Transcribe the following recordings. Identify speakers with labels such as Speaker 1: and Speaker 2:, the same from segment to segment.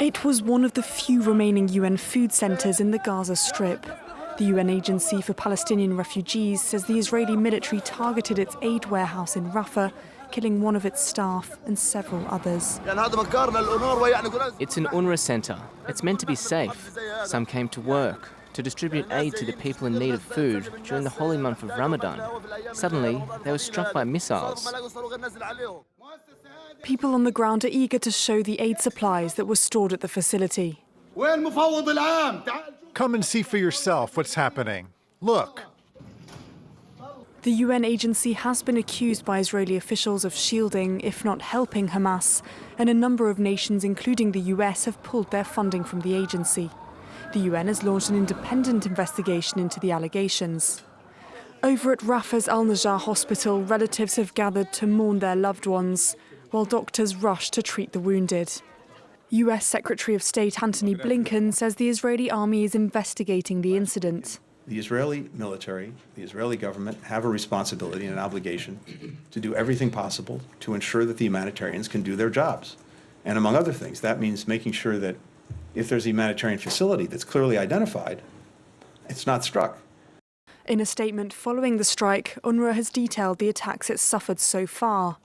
Speaker 1: It was one of the few remaining UN food centres in the Gaza Strip. The UN Agency for Palestinian Refugees says the Israeli military targeted its aid warehouse in Rafah, killing one of its staff and several others.
Speaker 2: It's an UNRWA centre. It's meant to be safe. Some came to work, to distribute aid to the people in need of food during the holy month of Ramadan. Suddenly, they were struck by missiles.
Speaker 1: People on the ground are eager to show the aid supplies that were stored at the facility.
Speaker 3: Come and see for yourself what's happening. Look.
Speaker 1: The UN agency has been accused by Israeli officials of shielding, if not helping, Hamas, and a number of nations, including the US, have pulled their funding from the agency. The UN has launched an independent investigation into the allegations. Over at Rafah's Al-Najjar hospital, relatives have gathered to mourn their loved ones, while doctors rush to treat the wounded. US Secretary of State Antony Blinken says the Israeli army is investigating the incident.
Speaker 4: The Israeli military, the Israeli government have a responsibility and an obligation to do everything possible to ensure that the humanitarians can do their jobs. And among other things, that means making sure that if there's a humanitarian facility that's clearly identified, it's not struck.
Speaker 1: In a statement following the strike, UNRWA has detailed the attacks it's suffered so far.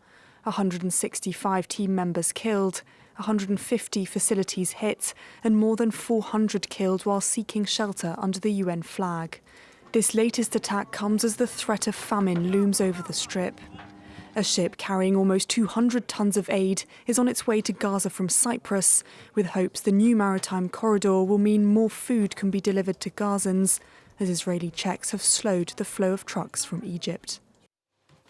Speaker 1: 165 team members killed, 150 facilities hit, and more than 400 killed while seeking shelter under the UN flag. This latest attack comes as the threat of famine looms over the Strip. A ship carrying almost 200 tons of aid is on its way to Gaza from Cyprus, with hopes the new maritime corridor will mean more food can be delivered to Gazans, as Israeli checks have slowed the flow of trucks from Egypt.